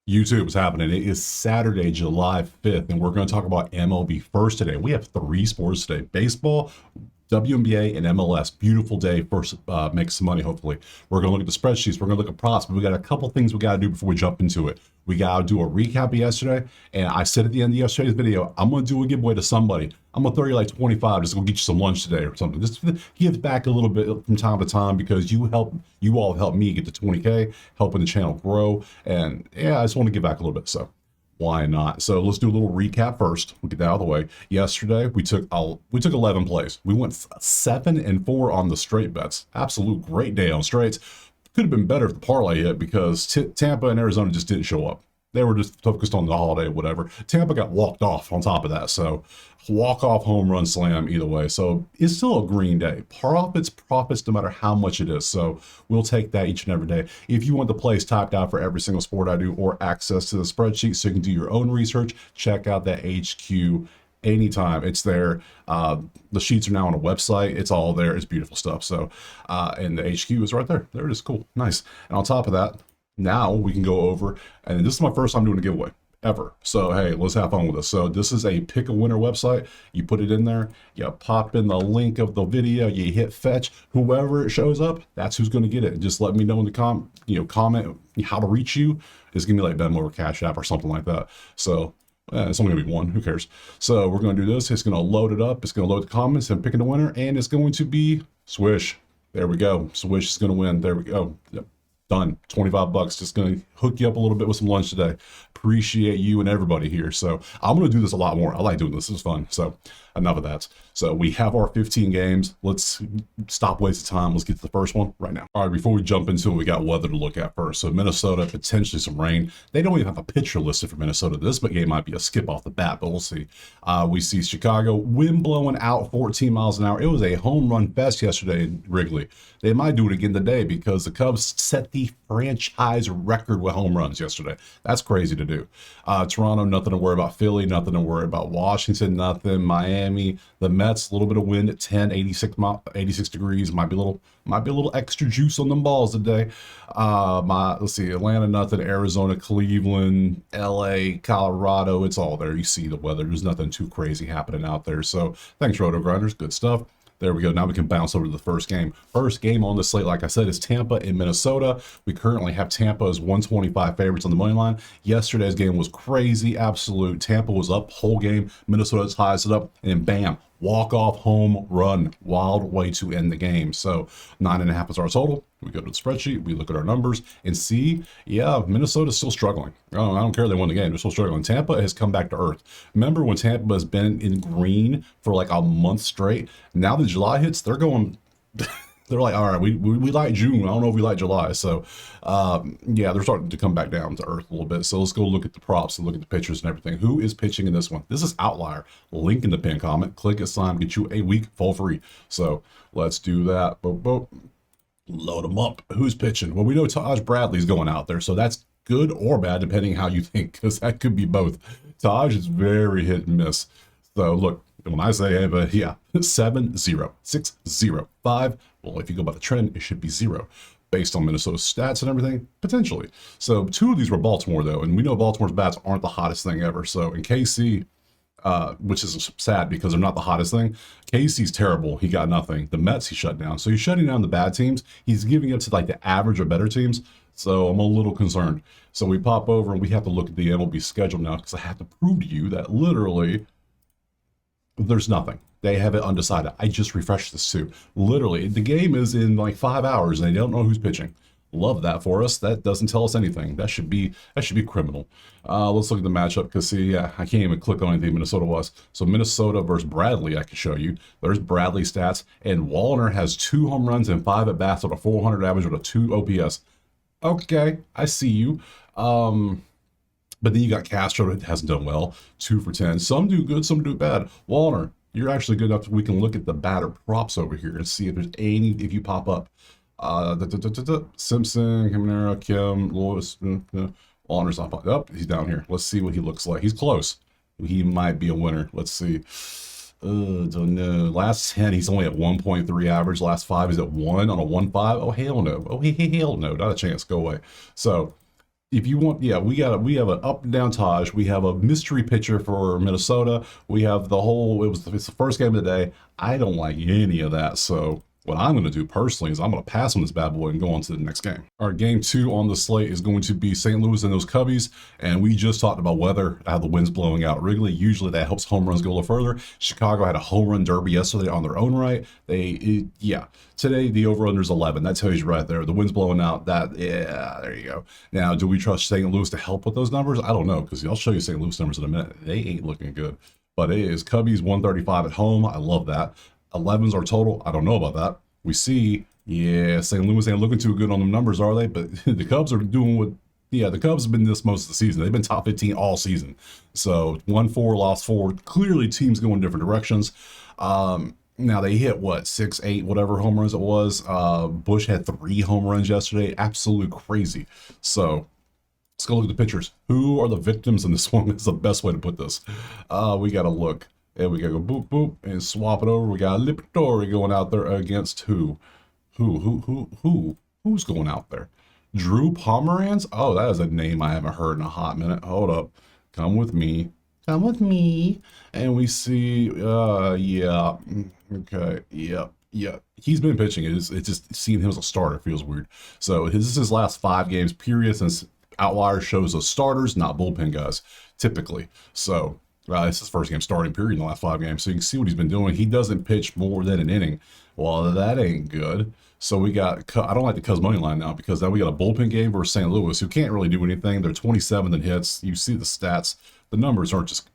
YouTube is happening. It is Saturday, July 5th, and we're going to talk about MLB first today. We have three sports today: baseball, WNBA, and MLS. Beautiful day. First, make some money, hopefully. We're going to look at the spreadsheets. We're going to look at props, but we got a couple things we got to do before we jump into it. We got to do a recap of yesterday, and I said at the end of yesterday's video, I'm going to do a giveaway to somebody. I'm going to throw you like 25 just to go get you some lunch today or something. Just give back a little bit from time to time because you all help me get to 20K, helping the channel grow, and yeah, I just want to give back a little bit, so why not? So let's do a little recap first. We'll get that out of the way. Yesterday we took 11 plays. We went 7-4 on the straight bets. Absolute great day on straights. Could have been better if the parlay hit because Tampa and Arizona just didn't show up. They were just focused on the holiday or whatever. Tampa got walked off on top of that. So walk-off home run slam either way. So it's still a green day. Profits no matter how much it is. So we'll take that each and every day. If you want the plays typed out for every single sport I do or access to the spreadsheet so you can do your own research, check out that HQ anytime. It's there. The sheets are now on a website. It's all there. It's beautiful stuff. So and the HQ is right there. There it is. Cool. Nice. And on top of that, now we can go over, and this is my first time doing a giveaway ever. So hey, let's have fun with this. So this is a pick a winner website. You put it in there, you pop in the link of the video, you hit fetch. Whoever it shows up, that's who's going to get it. Just let me know in the comment how to reach you. It's gonna be like Venmo or Cash App or something like that. So it's only gonna be one. Who cares? So we're gonna do this. It's gonna load it up. It's gonna load the comments and picking the winner, and it's going to be Swish. There we go. Swish is gonna win. There we go. Yep. Done. 25 bucks. Just gonna hook you up a little bit with some lunch today. Appreciate you and everybody here. So I'm gonna do this a lot more. I like doing this. This is fun. So enough of that. So we have our 15 games. Let's stop wasting time. Let's get to the first one right now. All right, before we jump into it, we got weather to look at first. So Minnesota, potentially some rain. They don't even have a pitcher listed for Minnesota. This game might be a skip off the bat, but we'll see. We see Chicago, wind blowing out 14 miles an hour. It was a home run fest yesterday in Wrigley. They might do it again today because the Cubs set the franchise record with home runs yesterday. That's crazy to do. Toronto, nothing to worry about. Philly, nothing to worry about. Washington, nothing. Miami, the Mets, a little bit of wind at 10, 86 degrees. Might be a little extra juice on them balls today. Let's see, Atlanta, nothing. Arizona, Cleveland, LA, Colorado. It's all there. You see the weather. There's nothing too crazy happening out there. So thanks, Roto Grinders. Good stuff. There we go. Now we can bounce over to the first game. First game on the slate, like I said, is Tampa and Minnesota. We currently have Tampa as 125 favorites on the money line. Yesterday's game was crazy, absolute. Tampa was up whole game. Minnesota ties it up, and bam, walk-off home run. Wild way to end the game. So 9.5 is our total. We go to the spreadsheet, we look at our numbers, and see, yeah, Minnesota's still struggling. I don't care they won the game. They're still struggling. Tampa has come back to earth. Remember when Tampa has been in green for like a month straight? Now that July hits, they're going... They're like, all right, we like June. I don't know if we like July. So, yeah, they're starting to come back down to earth a little bit. So let's go look at the props and look at the pitchers and everything. Who is pitching in this one? This is Outlier. Link in the pinned comment. Click it, sign, get you a week full free. So let's do that. Boop, boop. Load them up. Who's pitching? Well, we know Taj Bradley's going out there. So that's good or bad, depending how you think, because that could be both. Taj is very hit and miss. So look, when I say, hey, but yeah, 7-0, 6-0, 5. Well, if you go by the trend, it should be 0 based on Minnesota's stats and everything, potentially. So 2 of these were Baltimore, though, and we know Baltimore's bats aren't the hottest thing ever. So in KC, which is sad because they're not the hottest thing, KC's terrible. He got nothing. The Mets, he shut down. So he's shutting down the bad teams. He's giving it to like the average or better teams. So I'm a little concerned. So we pop over and we have to look at the MLB schedule now because I have to prove to you that literally there's nothing. They have it undecided. I just refreshed this too. Literally, the game is in like 5 hours and they don't know who's pitching. Love that for us. That doesn't tell us anything. That should be criminal. Let's look at the matchup because see, yeah, I can't even click on anything Minnesota was. So Minnesota versus Bradley, I can show you. There's Bradley's stats, and Wallner has 2 home runs and 5 at bats with a 400 average with a 2 OPS. Okay, I see you. But then you got Castro that hasn't done well, 2 for 10. Some do good, some do bad. Wallner, you're actually good enough. We can look at the batter props over here and see if there's any, if you pop up. Simpson, Caminero, Kim, Lewis, Wallner's not popping up. He's down here. Let's see what he looks like. He's close. He might be a winner. Let's see. Don't know. Last 10, he's only at 1.3 average. Last 5, he's at 1 on a 1.5. Oh, hell no. Oh, hell no. Not a chance. Go away. So, if you want, yeah, we have an up and down Taj. We have a mystery pitcher for Minnesota. We have the whole. It's the first game of the day. I don't like any of that. So what I'm going to do personally is I'm going to pass on this bad boy and go on to the next game. Our game two on the slate is going to be St. Louis and those Cubbies. And we just talked about weather, how the wind's blowing out Wrigley. Usually that helps home runs go a little further. Chicago had a home run derby yesterday on their own right. Yeah. Today the over/under is 11. That tells you right there. The wind's blowing out. Yeah, there you go. Now, do we trust St. Louis to help with those numbers? I don't know, because I'll show you St. Louis numbers in a minute. They ain't looking good. But it is Cubbies 135 at home. I love that. 11's our total. I don't know about that. We see, yeah, St. Louis ain't looking too good on the numbers, are they? But the Cubs are doing what, yeah, the Cubs have been this most of the season. They've been top 15 all season. So 1-4, lost 4. Clearly teams going different directions. Now they hit what, 6, 8, whatever home runs it was. Bush had 3 home runs yesterday. Absolute crazy. So let's go look at the pitchers. Who are the victims in this one? That's the best way to put this. We got to look. And we gotta go boop boop and swap it over. We got Liberatore going out there against who? Who's going out there? Drew Pomeranz? Oh, that is a name I haven't heard in a hot minute. Hold up. Come with me. Come with me. And we see yeah. Okay. Yeah. He's been pitching. It's just seeing him as a starter feels weird. So this is his last 5 games period, since Outlier shows us starters, not bullpen guys, typically. So it's his first game starting period in the last 5 games. So you can see what he's been doing. He doesn't pitch more than an inning. Well, that ain't good. So we got, I don't like the Cubs money line now, because now we got a bullpen game versus St. Louis, who can't really do anything. They're 27th in hits. You see the stats. The numbers aren't just,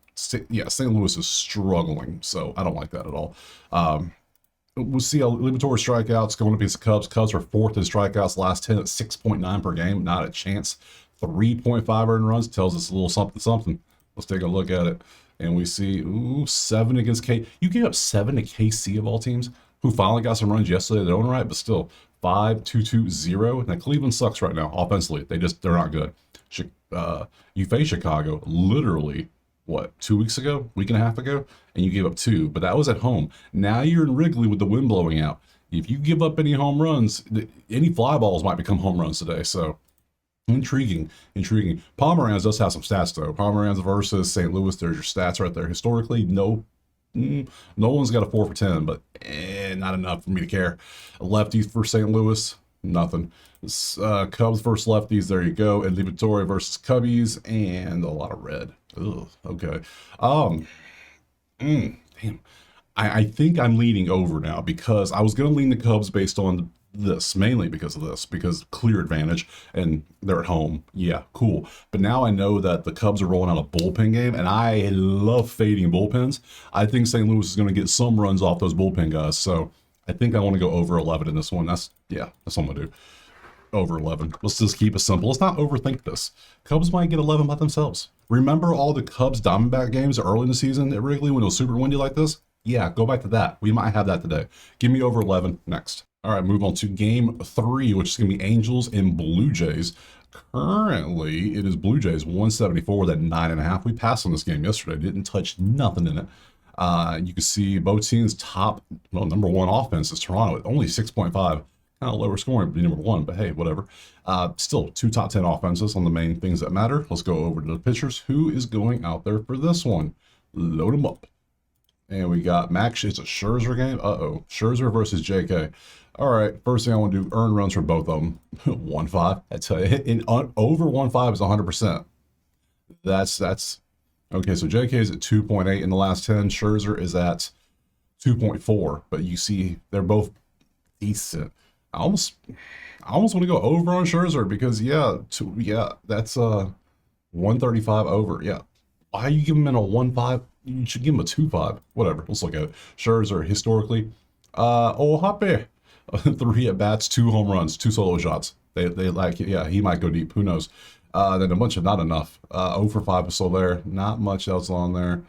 yeah, St. Louis is struggling. So I don't like that at all. We'll see how Liberatore strikeouts going against the Cubs. Cubs are 4th in strikeouts, last 10 at 6.9 per game. Not a chance. 3.5 earned runs tells us a little something. Let's take a look at it. And we see, 7 against K. You gave up 7 to KC of all teams, who finally got some runs yesterday their own right, but still 5-2-2-0. Now Cleveland sucks right now offensively. They're not good. You face Chicago literally, what, 2 weeks ago, week and a half ago, and you gave up 2, but that was at home. Now you're in Wrigley with the wind blowing out. If you give up any home runs, any fly balls might become home runs today. So Intriguing. Pomeranz does have some stats, though. Pomeranz versus St. Louis, there's your stats right there. Historically, no one's got a 4 for 10, but not enough for me to care. Lefties for St. Louis, nothing. Cubs versus lefties, there you go. And Liberatore versus Cubbies, and a lot of red. Ugh, okay. Damn. I think I'm leaning over now, because I was going to lean the Cubs based on this, mainly because of this, because clear advantage and they're at home. Yeah, cool. But now I know that the Cubs are rolling out a bullpen game, and I love fading bullpens. I think St. Louis is going to get some runs off those bullpen guys. So I think I want to go over 11 in this one. That's what I'm going to do. Over 11. Let's just keep it simple. Let's not overthink this. Cubs might get 11 by themselves. Remember all the Cubs Diamondback games early in the season at Wrigley when it was super windy like this? Yeah, go back to that. We might have that today. Give me over 11 next. All right, move on to game 3, which is going to be Angels and Blue Jays. Currently, it is Blue Jays 174 with that 9.5. We passed on this game yesterday. Didn't touch nothing in it. You can see both teams top, number 1 offense is Toronto with only 6.5. Kind of lower scoring, but number 1, but hey, whatever. Still 2 top 10 offenses on the main things that matter. Let's go over to the pitchers. Who is going out there for this one? Load them up. And we got Max. It's a Scherzer game. Scherzer versus JK. All right, first thing I want to do, earn runs for both of them. 1.5. I tell you, over 1.5 is 100%. That's okay. So JK is at 2.8 in the last 10. Scherzer is at 2.4. But you see, they're both decent. I almost want to go over on Scherzer, because that's 135 over. Yeah, why are you giving him a 1.5? You should give him a 2.5. Whatever. Let's look at it. Scherzer historically, happy. 3 at bats, 2 home runs, 2 solo shots. They like, yeah, he might go deep. Who knows? Then a bunch of not enough. 0 for 5 is still there. Not much else on there.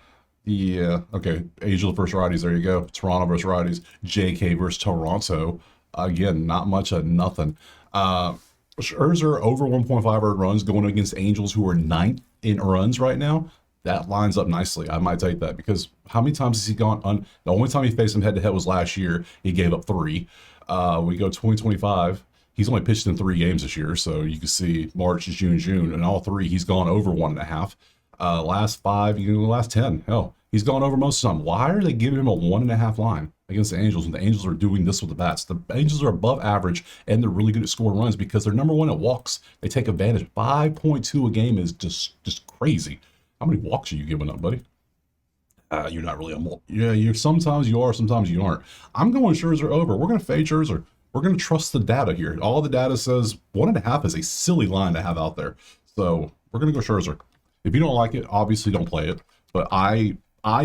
Yeah. Okay. Angels versus righties. There you go. Toronto versus righties. JK versus Toronto. Again, not much of nothing. Scherzer over 1.5 earned runs going against Angels, who are 9th in runs right now. That lines up nicely. I might take that, because how many times has he gone the only time he faced him head to head was last year. He gave up 3. We go 2025. He's only pitched in 3 games this year, so you can see March, June, and all 3 he's gone over 1.5. Last 5, last 10, hell, he's gone over most of them. Why are they giving him a 1.5 line against the Angels when the Angels are doing this with the bats? The Angels are above average, and they're really good at scoring runs because they're number 1 at walks. They take advantage. 5.2 a game is just crazy. How many walks are you giving up, buddy? You're not really you're sometimes you are, sometimes you aren't. I'm going Scherzer over. We're going to fade Scherzer. We're going to trust the data here. All the data says 1.5 is a silly line to have out there. So we're going to go Scherzer. If you don't like it, obviously don't play it. But I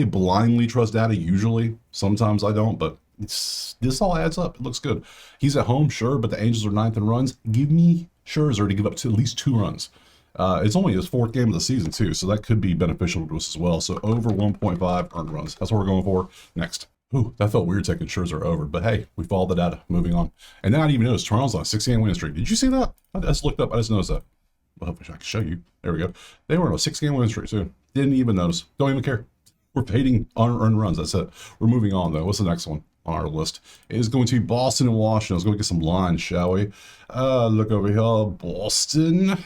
blindly trust data usually. Sometimes I don't, but this all adds up. It looks good. He's at home, sure, but the Angels are 9th in runs. Give me Scherzer to give up to at least 2 runs. It's only his 4th game of the season, too, so that could be beneficial to us as well. So over 1.5 earned runs. That's what we're going for. Next. Ooh, that felt weird taking Scherzer over, but hey, we followed the data. Moving on. And then I didn't even notice Toronto's on a 6-game winning streak. Did you see that? I just looked up. I just noticed that. Well, I wish I could show you. There we go. They were on a 6-game winning streak, too. Didn't even notice. Don't even care. We're fading unearned runs. That's it. We're moving on, though. What's the next one on our list? It is going to be Boston and Washington. Let's go get some lines, shall we? Look over here. Boston,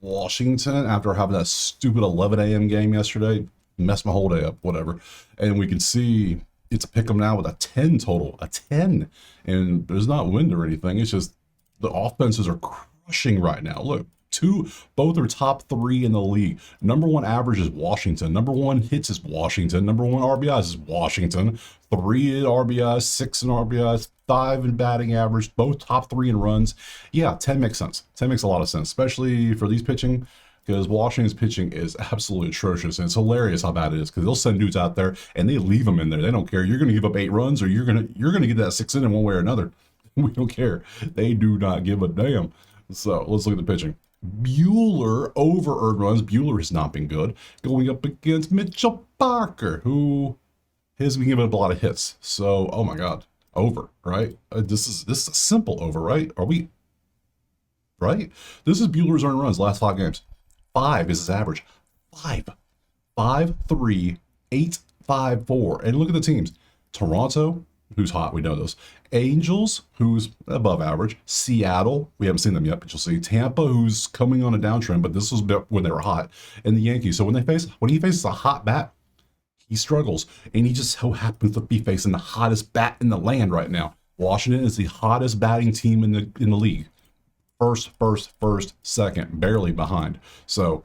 Washington, after having that stupid 11 a.m. game yesterday. Messed my whole day up, whatever. And we can see it's a pick 'em now with a 10 total. A 10. And there's not wind or anything. It's just the offenses are crushing right now. Look. Both are top 3 in the league. Number 1 average is Washington. Number 1 hits is Washington. Number 1 RBIs is Washington. 3 in RBIs, 6 in RBIs, 5 in batting average. Both top 3 in runs. Yeah, 10 makes sense. 10 makes a lot of sense, especially for these pitching, because Washington's pitching is absolutely atrocious. And it's hilarious how bad it is, because they'll send dudes out there and they leave them in there. They don't care. You're going to give up 8 runs, or you're going to get that 6 in one way or another. We don't care. They do not give a damn. So let's look at the pitching. Bueller over earned runs. Bueller has not been good. Going up against Mitchell Parker, who has been giving up a lot of hits. So, oh my God, over, right? This is a simple over, right? Are we right? This is Bueller's earned runs last 5 games. 5 is his average. 5, 5, 3, 8, 5, 4. And look at the teams. Toronto, who's hot, we know this. Angels, who's above average. Seattle, we haven't seen them yet, but you'll see. Tampa, who's coming on a downtrend, but this was when they were hot. And the Yankees. So when he faces a hot bat, he struggles. And he just so happens to be facing the hottest bat in the land right now. Washington is the hottest batting team in the league. First, second, barely behind. So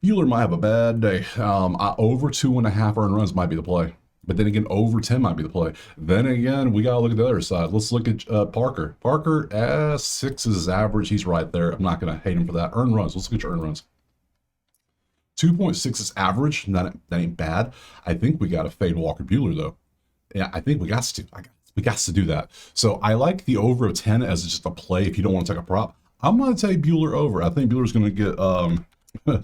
Bueller might have a bad day. Over 2.5 earned runs might be the play. But then again, over 10 might be the play. Then again, we got to look at the other side. Let's look at Parker. Parker, 6 is his average. He's right there. I'm not going to hate him for that. Earned runs. Let's look at your earned runs. 2.6 is average. That ain't bad. I think we got to fade Walker Bueller, though. Yeah, I think we got to. We got to do that. So I like the over of 10 as just a play if you don't want to take a prop. I'm going to take Bueller over. I think Bueller's going to get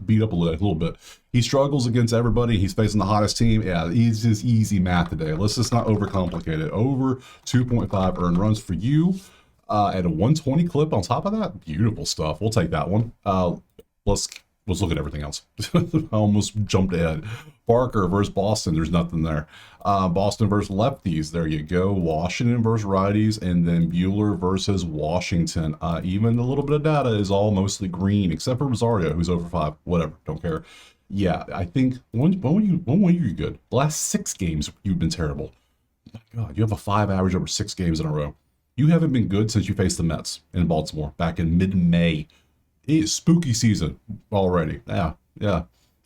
beat up a little bit. He struggles against everybody. He's facing the hottest team. Yeah, it's just easy math today. Let's just not overcomplicate it. Over 2.5 earned runs for you at a 120 clip on top of that. Beautiful stuff. We'll take that one. Let's look at everything else. I almost jumped ahead. Parker versus Boston. There's nothing there. Boston versus lefties. There you go. Washington versus righties. And then Bueller versus Washington. Even a little bit of data is all mostly green, except for Rosario, who's over 5. Whatever. Don't care. Yeah, I think when were you good? The last 6 games, you've been terrible. My God, you have a 5 average over 6 games in a row. You haven't been good since you faced the Mets in Baltimore back in mid-May. It's spooky season already. Yeah.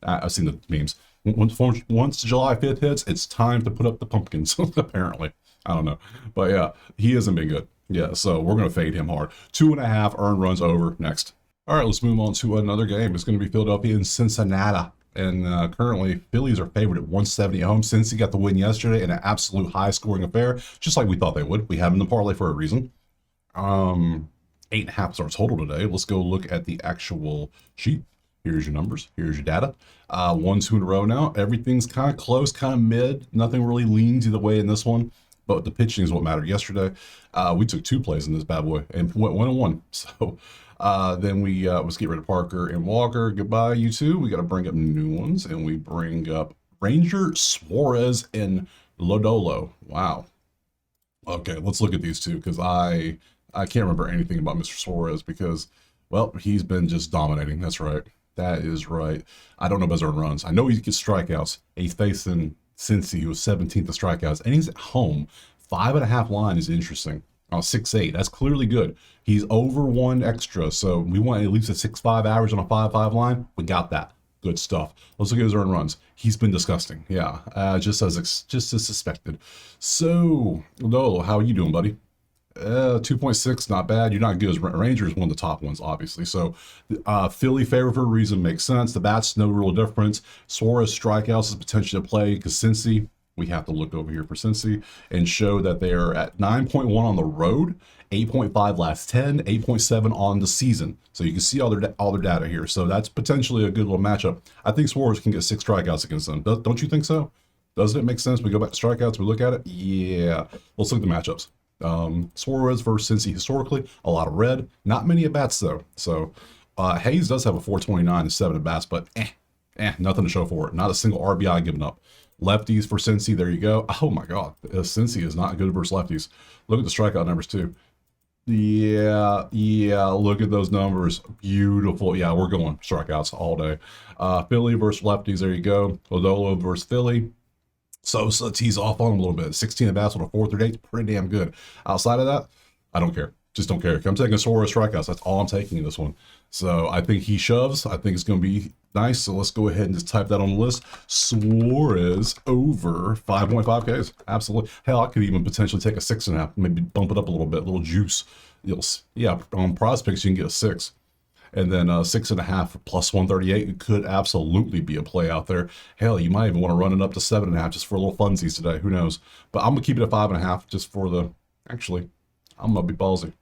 I've seen the memes. Once July 5th hits, it's time to put up the pumpkins, apparently. I don't know. But yeah, he hasn't been good. Yeah, so we're going to fade him hard. 2.5 earned runs over. Next. All right, let's move on to another game. It's going to be Philadelphia and Cincinnati. And currently, Phillies are favored at 170 at home. Cincy got the win yesterday in an absolute high-scoring affair, just like we thought they would. We have them in the parlay for a reason. 8.5 starts total today. Let's go look at the actual sheet. Here's your numbers. Here's your data. 1, 2 in a row now. Everything's kind of close, kind of mid. Nothing really leans either way in this one. But the pitching is what mattered yesterday. We took 2 plays in this bad boy and went 1-1. So then we let's get rid of Parker and Walker. Goodbye, you two. We got to bring up new ones. And we bring up Ranger, Suarez, and Lodolo. Wow. Okay, let's look at these two because I I can't remember anything about Mr. Suarez because, well, he's been just dominating. That's right. That is right. I don't know about his earned runs. I know he gets strikeouts. He's facing Cincy, who was 17th in strikeouts, and he's at home. 5.5 line is interesting. 6.8. That's clearly good. He's over one extra, so we want at least a 6.5 average on a 5.5 line. We got that. Good stuff. Let's look at his earned runs. He's been disgusting. Yeah, just as suspected. So, Lolo, how are you doing, buddy? 2.6, not bad. You're not good as Rangers, one of the top ones, obviously. So, Philly favorite for a reason makes sense. The bats, no real difference. Suarez strikeouts is potential to play because Cincy, we have to look over here for Cincy and show that they are at 9.1 on the road, 8.5 last 10, 8.7 on the season. So you can see all their data here. So that's potentially a good little matchup. I think Suarez can get 6 strikeouts against them. Don't you think so? Doesn't it make sense? We go back to strikeouts, we look at it. Yeah. Let's look at the matchups. Suarez versus Cincy historically, a lot of red, not many at bats though. So Hayes does have a 429 and 7 at bats, but nothing to show for it. Not a single RBI given up. Lefties for Cincy, there you go. Oh my God, Cincy is not good versus lefties. Look at the strikeout numbers too. Yeah, look at those numbers. Beautiful. Yeah, we're going strikeouts all day. Philly versus lefties, there you go. Lodolo versus Philly. Sosa tees off on him a little bit. 16 at bats with a 4.38, pretty damn good. Outside of that, I don't care. Just don't care. I'm taking Suarez strikeouts. That's all I'm taking in this one. So I think he shoves. I think it's going to be nice. So let's go ahead and just type that on the list. Suarez over 5.5 Ks. Absolutely. Hell, I could even potentially take a 6.5. Maybe bump it up a little bit, a little juice. Yeah, on prospects, you can get a 6. And then 6.5 plus 138 could absolutely be a play out there. Hell, you might even want to run it up to 7.5 just for a little funsies today. Who knows? But I'm going to keep it at 5.5 just for the... Actually, I'm going to be ballsy.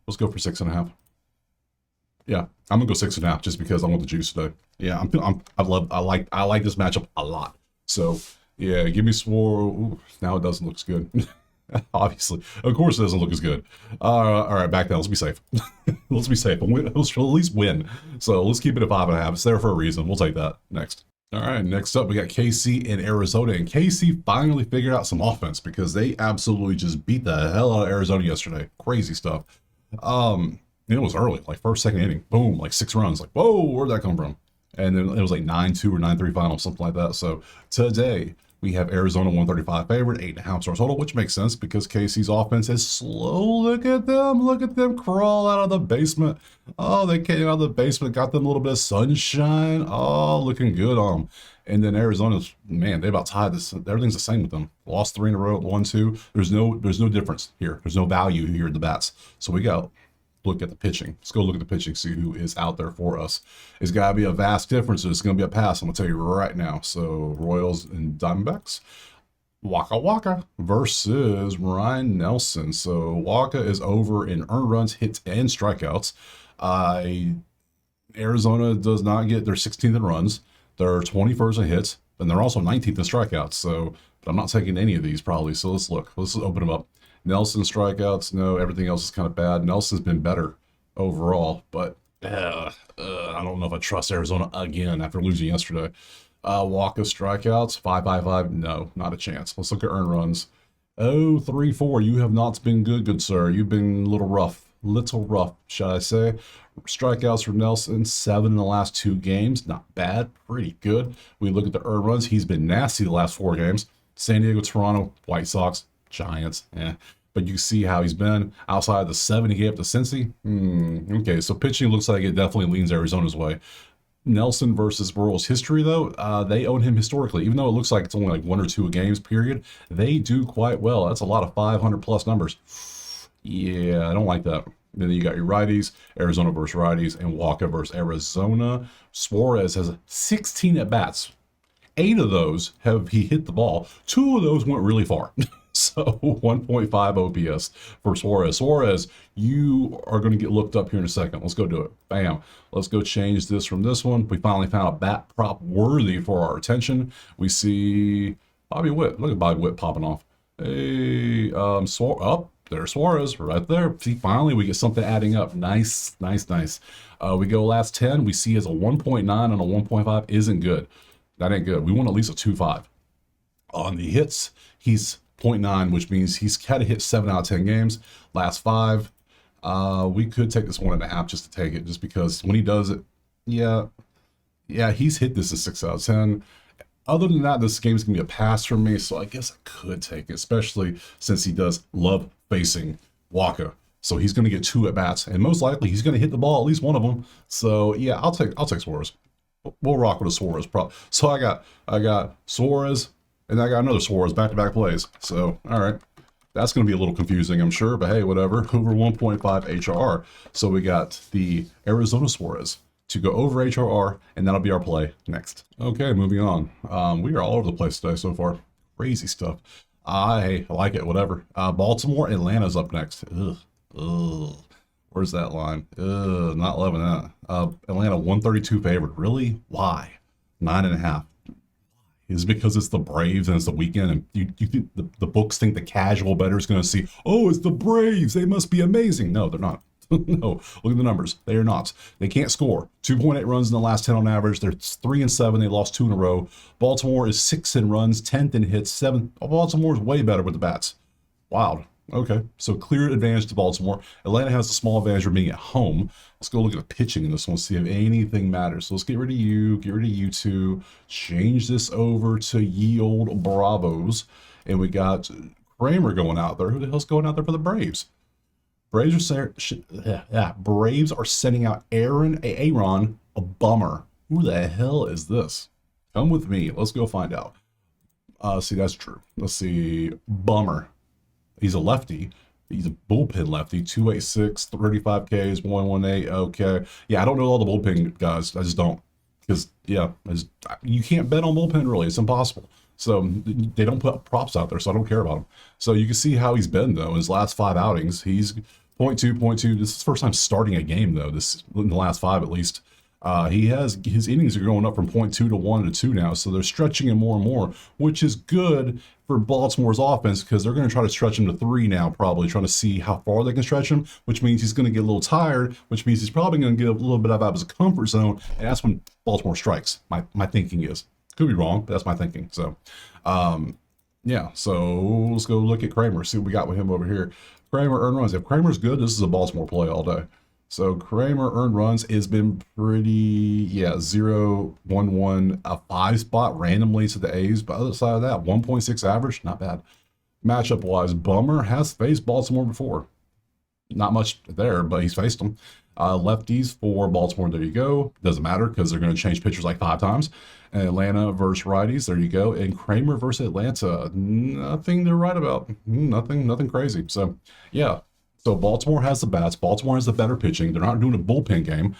Let's go for 6.5. Yeah, I'm gonna go 6.5 just because I want the juice today. Yeah, I like this matchup a lot. So yeah, give me Swore. Now it doesn't look as good. Obviously, of course, it doesn't look as good. All right, back down. Let's be safe. Let's be safe. Let's at least win. So let's keep it at 5.5. It's there for a reason. We'll take that next. All right, next up, we got KC in Arizona. And KC finally figured out some offense because they absolutely just beat the hell out of Arizona yesterday. Crazy stuff. It was early, like first, second inning, boom, like 6 runs. Like, whoa, where'd that come from? And then it was like 9-2 or 9-3 final, something like that. So today we have Arizona 135 favorite, 8.5 stars total, which makes sense because KC's offense is slow. Look at them crawl out of the basement. Oh, they came out of the basement, got them a little bit of sunshine. Oh, looking good on them. And then Arizona's, man, they about tied this. Everything's the same with them. Lost 3 in a row, 1-2. There's no difference here. There's no value here in the bats. So we got look at the pitching. Let's go look at the pitching, see who is out there for us. It's got to be a vast difference. It's going to be a pass. I'm going to tell you right now. So Royals and Diamondbacks. Waka Waka versus Ryan Nelson. So Waka is over in earned runs, hits, and strikeouts. Arizona does not get their 16th in runs. They're 21st in hits, and they're also 19th in strikeouts. So, but I'm not taking any of these probably. So let's look. Let's open them up. Nelson strikeouts, no. Everything else is kind of bad. Nelson's been better overall, but I don't know if I trust Arizona again after losing yesterday. Waka strikeouts, 5.55, no, not a chance. Let's look at earned runs. 0.34, you have not been good sir. You've been a little rough, shall I say. Strikeouts for Nelson, 7 in the last 2 games, not bad, pretty good. We look at the earned runs, he's been nasty the last 4 games. San Diego, Toronto, White Sox, Giants, but you see how he's been outside the 7 he gave up to Cincy. Okay, so pitching looks like it definitely leans Arizona's way. Nelson versus Royals history, though, they own him historically. Even though it looks like it's only like 1 or 2 games, period, they do quite well. That's a lot of 500-plus numbers. Yeah, I don't like that. Then you got your righties, Arizona versus righties, and Waka versus Arizona. Suarez has 16 at-bats. 8 of those he hit the ball. 2 of those went really far. So 1.5 OPS for Suarez. Suarez, you are going to get looked up here in a second. Let's go do it. Bam. Let's go change this from this one. We finally found a bat prop worthy for our attention. We see Bobby Witt. Look at Bobby Witt popping off. Hey, there's Suarez right there. See, finally we get something adding up. Nice. We go last 10. We see as a 1.9 and a 1.5 isn't good. That ain't good. We want at least a 2.5. On the hits, he's 0.9, which means he's had to hit 7 out of 10 games. Last 5, We could take this 1.5 just to take it, just because when he does it, yeah, yeah, he's hit this in 6 out of 10. Other than that, this game's gonna be a pass for me, so I guess I could take it, especially since he does love facing Waka. So he's gonna get 2 at bats, and most likely he's gonna hit the ball, at least one of them. So yeah, I'll take Suarez. We'll rock with a Suarez. So I got Suarez, and I got another Suarez back-to-back plays. So all right, that's going to be a little confusing, I'm sure, but hey, whatever. Over 1.5 HRR. So we got the Arizona Suarez to go over HRR, and that'll be our play next. Okay, moving on. We are all over the place today so far. Crazy stuff. I like it, whatever. Baltimore, Atlanta's up next. Ugh. Ugh. Where's that line? Not loving that. Atlanta 132 favorite. Really? Why? 9.5. Is it because it's the Braves and it's the weekend, and you think the books think the casual bettor is going to see, oh, it's the Braves, they must be amazing. No, they're not. No, look at the numbers. They are not. They can't score. 2.8 runs in the last 10 on average. They're 3-7. They lost 2 in a row. Baltimore is 6th in runs, 10th in hits, 7th. Baltimore is way better with the bats. Wild. Okay, so clear advantage to Baltimore. Atlanta has a small advantage for being at home. Let's go look at the pitching in this one, see if anything matters. So let's get rid of you two, change this over to ye old Bravos, and we got Kramer going out there. Who the hell's going out there for the Braves? Braves are sending out Aaron a bummer. Who the hell is this? Come with me. Let's go find out. See, that's true. Let's see. Bummer. He's a lefty. He's a bullpen lefty. 286, 35 Ks, 118. Okay. Yeah, I don't know all the bullpen guys. I just don't. Because, yeah, you can't bet on bullpen, really. It's impossible. So they don't put props out there, so I don't care about him. So you can see how he's been, though. In his last 5 outings, he's 0.2. This is the first time starting a game, though, this in the last 5 at least. His innings are going up from 0.2 to 1 to 2 now, so they're stretching him more and more, which is good for Baltimore's offense because they're going to try to stretch him to 3 now, probably trying to see how far they can stretch him, which means he's going to get a little tired, which means he's probably going to get a little bit out of his comfort zone, and that's when Baltimore strikes. My thinking is. Could be wrong, but that's my thinking. So, yeah, so let's go look at Kramer, see what we got with him over here. Kramer earned runs. If Kramer's good, this is a Baltimore play all day. So Kramer earned runs has been pretty, 0, 1, 1, a 5 spot randomly to the A's. But other side of that, 1.6 average, not bad. Matchup wise, Bummer has faced Baltimore before. Not much there, but he's faced them. Lefties for Baltimore, there you go. Doesn't matter because they're going to change pitchers like 5 times. And Atlanta versus righties, there you go. And Kramer versus Atlanta, nothing to write about. Nothing crazy. So, yeah. So Baltimore has the bats. Baltimore has the better pitching. They're not doing a bullpen game.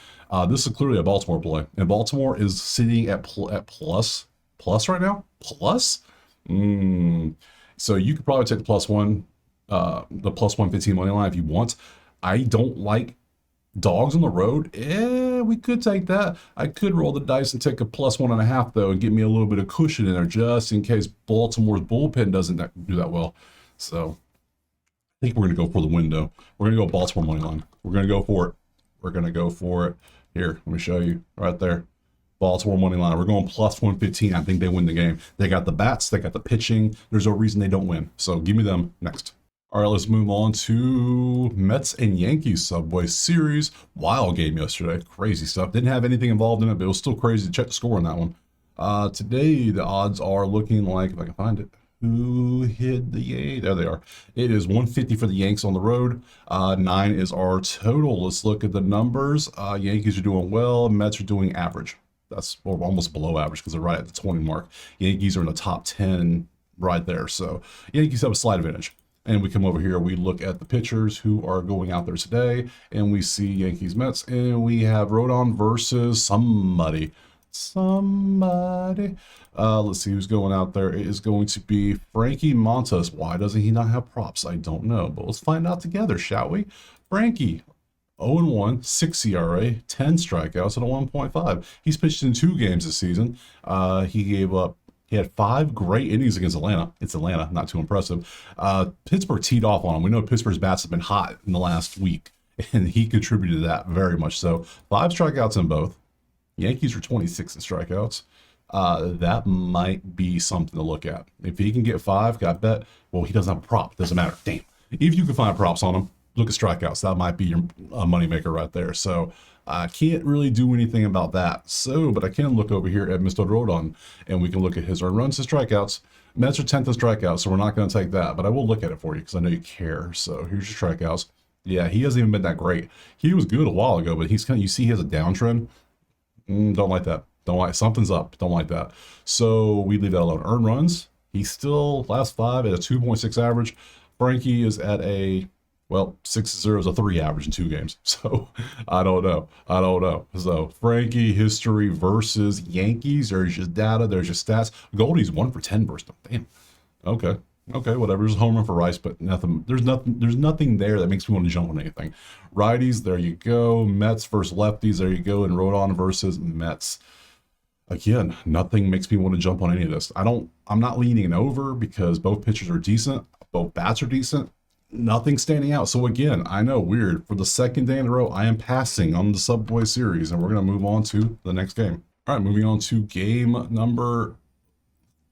This is clearly a Baltimore play. And Baltimore is sitting at plus right now? Plus? So you could probably take the +1, the plus 115 money line if you want. I don't like dogs on the road. We could take that. I could roll the dice and take a +1.5 though and get me a little bit of cushion in there just in case Baltimore's bullpen doesn't do that well. So I think we're going to go for the window. We're going to go Baltimore money line. We're going to go for it. We're going to go for it. Here, let me show you right there. Baltimore money line. We're going +115. I think they win the game. They got the bats. They got the pitching. There's no reason they don't win. So give me them next. All right, let's move on to Mets and Yankees Subway Series. Wild game yesterday. Crazy stuff. Didn't have anything involved in it, but it was still crazy to check the score on that one. Today, the odds are looking like, if I can find it, who hit the Yankees? There they are. It is 150 for the Yanks on the road. 9 is our total. Let's look at the numbers. Yankees are doing well. Mets are doing average. That's almost below average because they're right at the 20 mark. Yankees are in the top 10 right there. So Yankees have a slight advantage. And we come over here, we look at the pitchers who are going out there today, and we see Yankees Mets, and we have Rodon versus somebody. Let's see who's going out there. It is going to be Frankie Montas. Why doesn't he not have props? I don't know, but let's find out together, shall we? Frankie, 0-1, 6 ERA, 10 strikeouts, and a 1.5. He's pitched in 2 games this season. He had 5 great innings against Atlanta. It's Atlanta, not too impressive. Pittsburgh teed off on him. We know Pittsburgh's bats have been hot in the last week, and he contributed to that very much so. 5 strikeouts in both. Yankees are 26 in strikeouts. That might be something to look at. If he can get 5, got bet. Well, he doesn't have a prop. Doesn't matter. Damn. If you can find props on him, look at strikeouts. That might be your moneymaker right there. So I can't really do anything about that. So, but I can look over here at Mr. Rodon, and we can look at his earned runs and strikeouts. Mets are 10th in strikeouts, so we're not going to take that. But I will look at it for you because I know you care. So here's your strikeouts. Yeah, he hasn't even been that great. He was good a while ago, but he's kind of, you see he has a downtrend. Don't like that. Don't like, something's up. Don't like that. So we leave that alone. Earned runs. He's still last 5 at a 2.6 average. Frankie is at a, well, 6-0 is a 3 average in 2 games. So I don't know. So Frankie history versus Yankees. There's your data. There's your stats. Goldie's 1 for 10 versus them. Damn. Okay, whatever. There's a home run for Rice, but nothing. There's nothing there that makes me want to jump on anything. Righties, there you go. Mets versus lefties, there you go. And Rodon versus Mets. Again, nothing makes me want to jump on any of this. I'm not leaning over because both pitchers are decent. Both bats are decent. Nothing standing out. So again, I know, weird. For the second day in a row, I am passing on the Subway Series, and we're going to move on to the next game. All right, moving on to game number,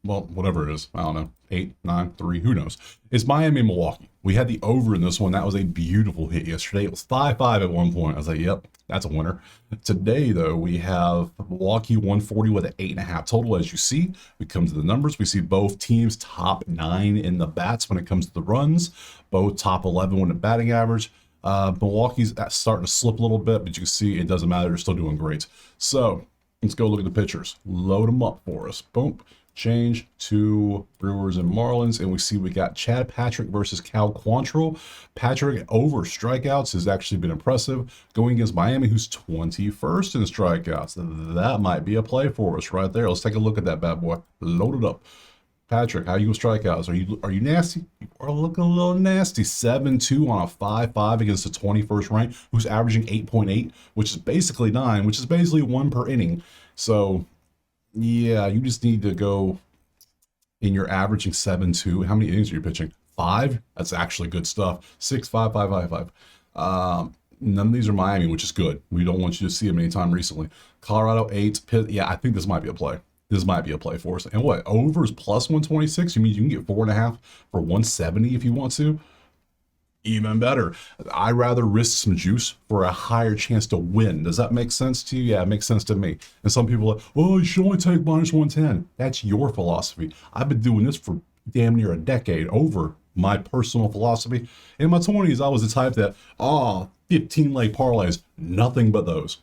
well, whatever it is. I don't know. 8, 9, 3, who knows? It's Miami, Milwaukee. We had the over in this one. That was a beautiful hit yesterday. It was 5-5 at one point. I was like, yep, that's a winner. Today, though, we have Milwaukee 140 with an 8.5 total. As you see, we come to the numbers. We see both teams top 9 in the bats when it comes to the runs, both top 11 when the batting average. Milwaukee's starting to slip a little bit, but you can see it doesn't matter. They're still doing great. So let's go look at the pitchers. Load them up for us. Boom. Change to Brewers and Marlins, and we see we got Chad Patrick versus Cal Quantrill. Patrick over strikeouts has actually been impressive, going against Miami, who's 21st in strikeouts. That might be a play for us right there. Let's take a look at that bad boy. Load it up. Patrick, how you with strikeouts? Are you nasty? You are looking a little nasty. 7-2 on a 5-5 against the 21st rank, who's averaging 8.8, which is basically 9, which is basically 1 per inning. So yeah, you just need to go, and you're averaging 7-2. How many innings are you pitching? 5? That's actually good stuff. 6, 5, 5, 5, 5. None of these are Miami, which is good. We don't want you to see them anytime recently. Colorado 8. Pitt, yeah, I think this might be a play. This might be a play for us. And what? Over is plus 126. You mean you can get 4.5 for 170 if you want to? Even better. I'd rather risk some juice for a higher chance to win. Does that make sense to you? Yeah, it makes sense to me. And some people are like, well, you should only take minus 110. That's your philosophy. I've been doing this for damn near a decade, over my personal philosophy. In my 20s, I was the type that, 15 leg parlays, nothing but those.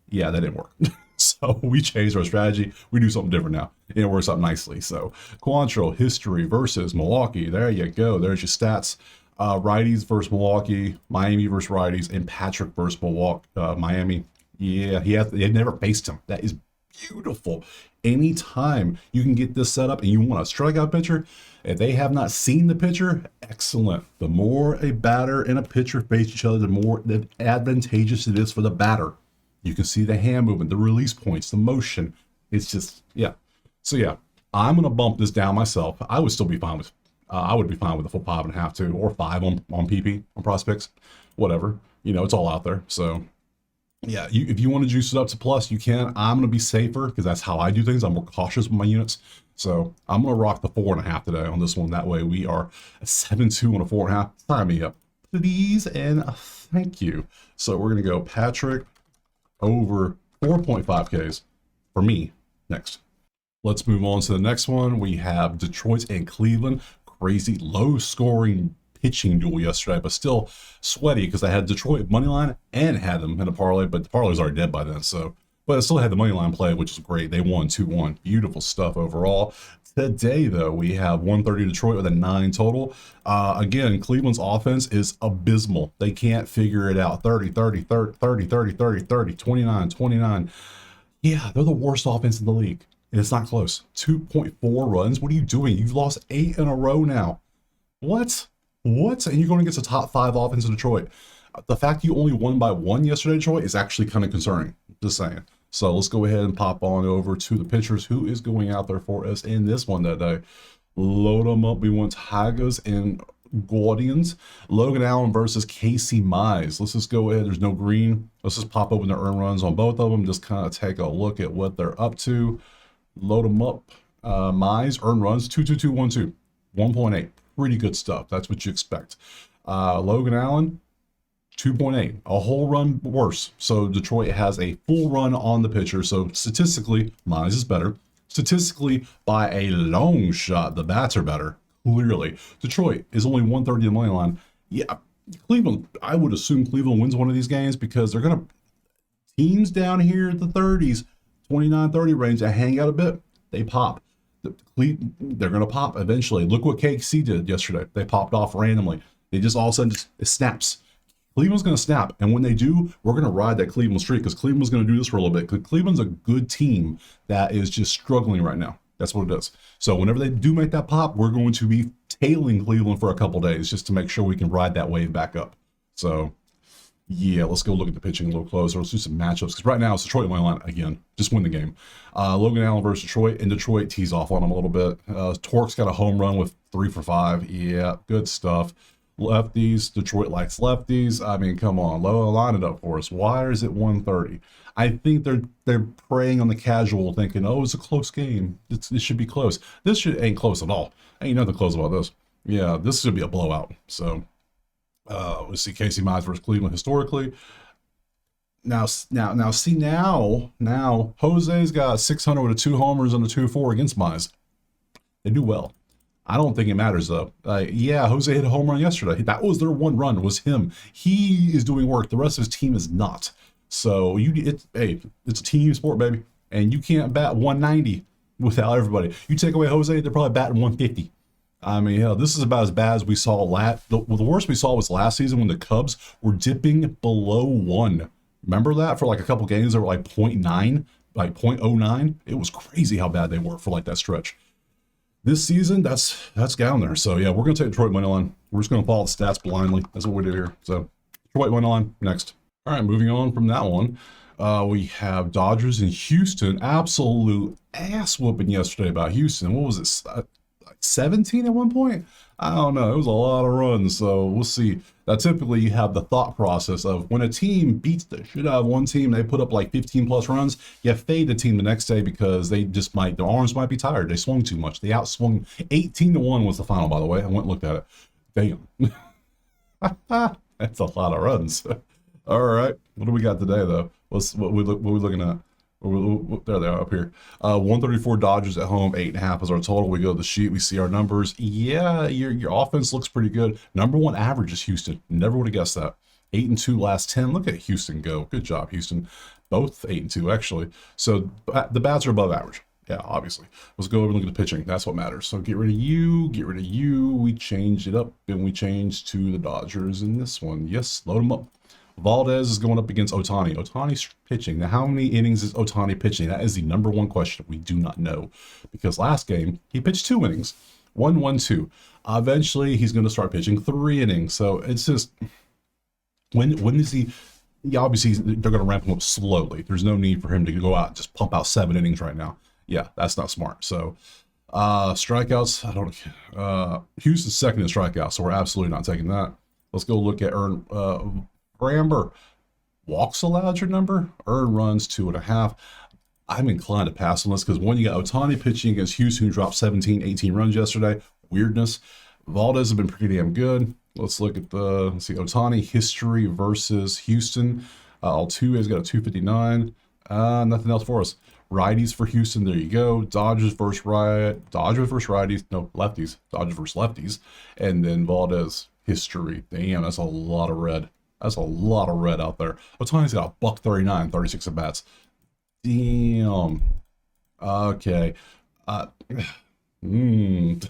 Yeah, that didn't work. So we changed our strategy. We do something different now. And it works out nicely. So Quantrill, history versus Milwaukee. There you go. There's your stats. Righties versus Milwaukee, Miami versus righties, and Patrick versus Milwaukee, Miami. Yeah, they never faced him. That is beautiful. Anytime you can get this set up and you want a strikeout pitcher, if they have not seen the pitcher, excellent. The more a batter and a pitcher face each other, the more advantageous it is for the batter. You can see the hand movement, the release points, the motion. It's just, yeah. So yeah, I'm going to bump this down myself. I would still be fine with I would be fine with a full 5.5 too, or 5 on PP on prospects, whatever. It's all out there. So yeah, if you want to juice it up to plus, you can. I'm going to be safer because that's how I do things. I'm more cautious with my units. So I'm going to rock the 4.5 today on this one. That way we are at 7-2 on a 4.5. Sign me up, please, and thank you. So we're going to go Patrick over 4.5 Ks for me next. Let's move on to the next one. We have Detroit and Cleveland. Crazy low scoring pitching duel yesterday, but still sweaty because I had Detroit money line and had them in a parlay, but the parlay was already dead by then. So, but I still had the money line play, which is great. They won 2-1. Beautiful stuff overall. Today, though, we have 130 Detroit with a 9 total. Again, Cleveland's offense is abysmal. They can't figure it out. 30, 30, 30, 30, 30, 30, 30, 29, 29. Yeah, they're the worst offense in the league. And it's not close. 2.4 runs. What are you doing? You've lost 8 in a row now. What? And you're going against a top 5 offense in Detroit. The fact you only won by 1 yesterday, Detroit, is actually kind of concerning. Just saying. So let's go ahead and pop on over to the pitchers. Who is going out there for us in this one today? Load them up. We want Tigers and Guardians. Logan Allen versus Casey Mize. Let's just go ahead. There's no green. Let's just pop open the earned runs on both of them. Just kind of take a look at what they're up to. Load them up. Mize, earned runs, 2.2212, 1.8. Pretty good stuff. That's what you expect. Logan Allen, 2.8, a whole run worse. So Detroit has a full run on the pitcher. So statistically, Mize is better. Statistically, by a long shot, the bats are better. Clearly, Detroit is only 130 the money line. Yeah, Cleveland. I would assume Cleveland wins one of these games because they're gonna teams down here at the 30s, 29-30 range that hang out a bit. They pop. They're gonna pop eventually. Look what KC did yesterday. They popped off randomly. They just all of a sudden it snaps. Cleveland's going to snap. And when they do, we're going to ride that Cleveland streak because Cleveland's going to do this for a little bit. Because Cleveland's a good team that is just struggling right now. That's what it is. So whenever they do make that pop, we're going to be tailing Cleveland for a couple days just to make sure we can ride that wave back up. So, yeah, let's go look at the pitching a little closer. Let's do some matchups. Because right now it's Detroit money line again. Just win the game. Logan Allen versus Detroit. And Detroit tees off on them a little bit. Torque's got a home run with 3 for 5. Yeah, good stuff. Lefties, Detroit likes lefties. I mean, come on, line it up for us. Why is it 130? I think they're preying on the casual, thinking, oh, it's a close game. It should be close. This ain't close at all. Ain't nothing close about this. Yeah, this should be a blowout. So, let's see Casey Mize versus Cleveland historically. Now, Jose's got 600 with a 2 homers and a 2-4 against Mize. They do well. I don't think it matters though. Yeah, Jose hit a home run yesterday. That was their one run, was him. He is doing work. The rest of his team is not. So it's a team sport, baby. And you can't bat 190 without everybody. You take away Jose, they're probably batting 150. I mean, hell, this is about as bad as we saw the worst we saw was last season when the Cubs were dipping below 1. Remember that for like a couple games? They were like 0.9, like 0.09. It was crazy how bad they were for like that stretch. This season, that's down there. So yeah, we're gonna take Detroit money line. We're just gonna follow the stats blindly. That's what we do here. So Detroit money line next. All right, moving on from that one, we have Dodgers in Houston. Absolute ass whooping yesterday about Houston. What was it? 17 at one point? I don't know. It was a lot of runs. So we'll see. Now, typically, you have the thought process of when a team beats the shit out of one team, they put up like 15 plus runs, you fade the team the next day because they just their arms might be tired. They swung too much. They outswung 18-1 was the final, by the way. I went and looked at it. Damn. That's a lot of runs. All right. What do we got today, though? What we looking at? There they are up here. 134 Dodgers at home, 8.5 is our total. We go to the sheet, we see our numbers. Yeah, your offense looks pretty good. Number 1 average is Houston. Never would have guessed that. 8-2 last 10. Look at Houston go. Good job, Houston. Both 8-2 actually. So the bats are above average. Yeah, obviously. Let's go over and look at the pitching. That's what matters. So get rid of you. Get rid of you. We changed it up and we changed to the Dodgers in this one. Yes, load them up. Valdez is going up against Ohtani. Ohtani's pitching. Now, how many innings is Ohtani pitching? That is the number one question we do not know. Because last game, he pitched 2 innings. 1-1-2. Eventually, he's going to start pitching 3 innings. So it's just, when is he? Yeah, obviously, they're going to ramp him up slowly. There's no need for him to go out and just pump out 7 innings right now. Yeah, that's not smart. So, strikeouts, I don't, Houston's second in strikeouts, so we're absolutely not taking that. Let's go look at Framber. Walks allowed your number, earned runs 2.5. I'm inclined to pass on this because when you got Ohtani pitching against Houston, who dropped 17, 18 runs yesterday, weirdness. Valdez have been pretty damn good. Let's look at let's see, Ohtani history versus Houston. Altuve's got a 259. Nothing else for us. Righties for Houston, there you go. Dodgers versus righties. No, lefties. Dodgers versus lefties. And then Valdez history. Damn, that's a lot of red. That's a lot of red out there. Ohtani's got a $139, 36 at bats. Damn. Okay. I kind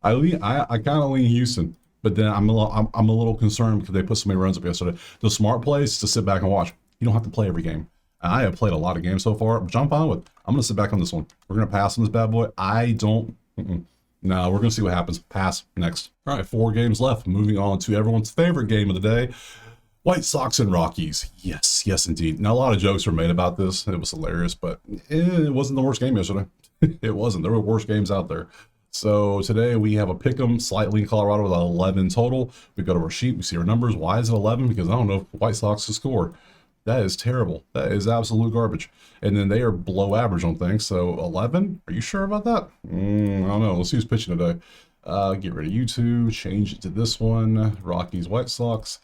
of lean Houston, but then I'm a little concerned because they put so many runs up yesterday. The smart play is to sit back and watch. You don't have to play every game. I have played a lot of games so far, which I'm fine with. I'm gonna sit back on this one. We're gonna pass on this bad boy. I don't. No, we're gonna see what happens. Pass next. All right, 4 games left. Moving on to everyone's favorite game of the day. White Sox and Rockies. Yes, yes, indeed. Now, a lot of jokes were made about this. It was hilarious, but it wasn't the worst game yesterday. It wasn't. There were worse games out there. So today we have a pick'em, slightly in Colorado with 11 total. We go to our sheet. We see our numbers. Why is it 11? Because I don't know if White Sox can score. That is terrible. That is absolute garbage. And then they are below average on things. So 11? Are you sure about that? I don't know. Let's see who's pitching today. Get rid of you two. Change it to this one. Rockies, White Sox.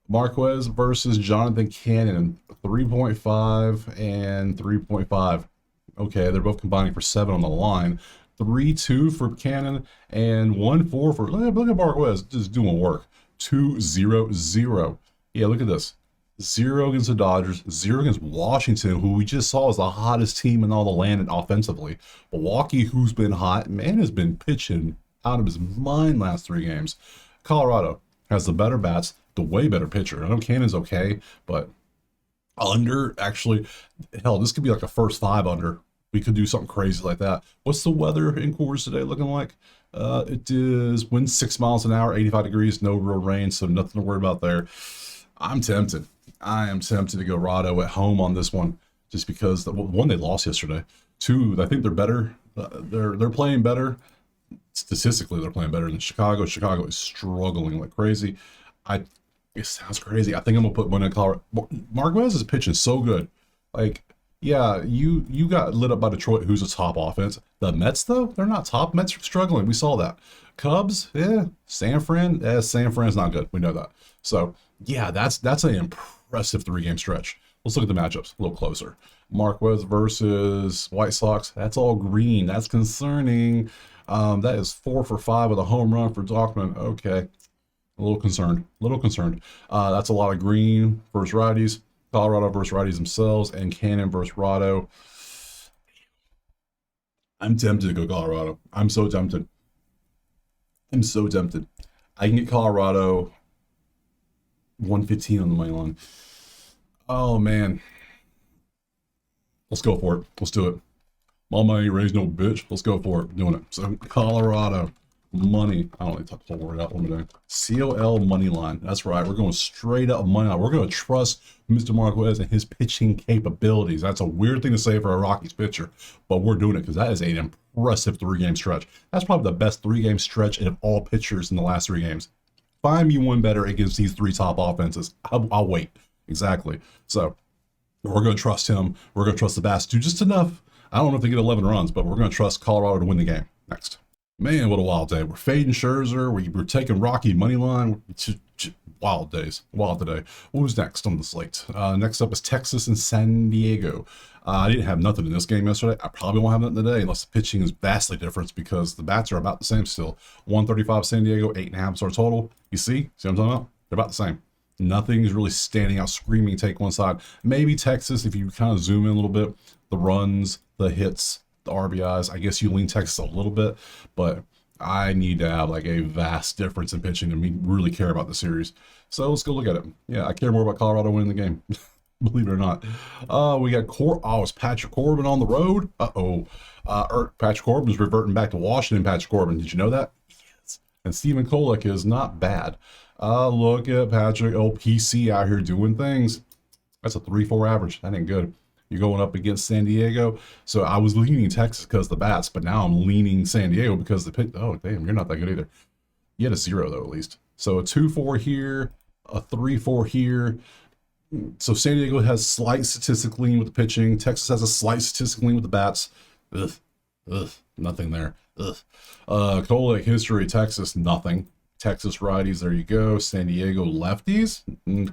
Marquez versus Jonathan Cannon, 3.5 and 3.5. Okay, they're both combining for 7 on the line. 3-2 for Cannon and 1-4 for, look at Marquez just doing work. 2-0-0. Yeah, look at this. 0 against the Dodgers, 0 against Washington, who we just saw is the hottest team in all the land and offensively. Milwaukee, who's been hot, man, has been pitching out of his mind last 3 games. Colorado has the better bats, the way better pitcher. I know Cannon's okay, but under, actually, hell, this could be like a first 5 under. We could do something crazy like that. What's the weather in Coors today looking like? It is wind 6 miles an hour, 85 degrees, no real rain, so nothing to worry about there. I'm tempted. I am tempted to go Rado at home on this one, just because one, they lost yesterday. 2, I think they're better. They're playing better. Statistically, they're playing better than Chicago. Chicago is struggling like crazy. It sounds crazy. I think I'm gonna put one in Colorado. Marquez is pitching so good. Like, yeah, you got lit up by Detroit, who's a top offense. The Mets, though, they're not top. Mets are struggling. We saw that. Cubs, yeah. San Fran's not good. We know that. So yeah, that's an impressive 3-game stretch. Let's look at the matchups a little closer. Marquez versus White Sox. That's all green. That's concerning. That is 4 for 5 with a home run for Dockman. Okay. A little concerned. That's a lot of green versus righties. Colorado versus righties themselves, and Cannon versus Rado. I'm tempted to go Colorado. I'm so tempted. I can get Colorado 115 on the money line. Oh, man. Let's go for it. Let's do it. Mama ain't raised no bitch. Let's go for it. Doing it. So, Colorado. Money. I don't really talk the whole word out. What am I doing? COL money line. That's right. We're going straight up money line. We're going to trust Mr. Marquez and his pitching capabilities. That's a weird thing to say for a Rockies pitcher, but we're doing it because that is an impressive 3-game stretch. That's probably the best 3-game stretch of all pitchers in the last 3 games. Find me one better against these 3 top offenses. I'll wait. Exactly. So we're going to trust him. We're going to trust the Bats to do just enough. I don't know if they get 11 runs, but we're going to trust Colorado to win the game. Next. Man, what a wild day. We're fading Scherzer. We're taking Rocky money line. Wild days. Wild today. Who's next on the slate? Next up is Texas and San Diego. I didn't have nothing in this game yesterday. I probably won't have nothing today unless the pitching is vastly different because the bats are about the same still. 135 San Diego, 8.5 star total. You see what I'm talking about? They're about the same. Nothing's really standing out, screaming, take one side. Maybe Texas, if you kind of zoom in a little bit, the runs, the hits, the RBIs, I guess you lean Texas a little bit, but I need to have like a vast difference in pitching to really care about the series. So let's go look at it. Yeah, I care more about Colorado winning the game. Believe it or not. We got it's Patrick Corbin on the road. Patrick Corbin is reverting back to Washington. Patrick Corbin, did you know that? Yes. And Stephen Kolek is not bad. Look at Patrick, PC out here doing things. That's a 3.4 average. That ain't good. You're going up against San Diego. So I was leaning Texas because of the bats, but now I'm leaning San Diego because the pitch. Oh, damn, you're not that good either. You had a 0, though, at least. So a 2.4 here, a 3.4 here. So San Diego has slight statistic lean with the pitching. Texas has a slight statistic lean with the bats. Nothing there. Kolek history, Texas, nothing. Texas righties, there you go. San Diego lefties.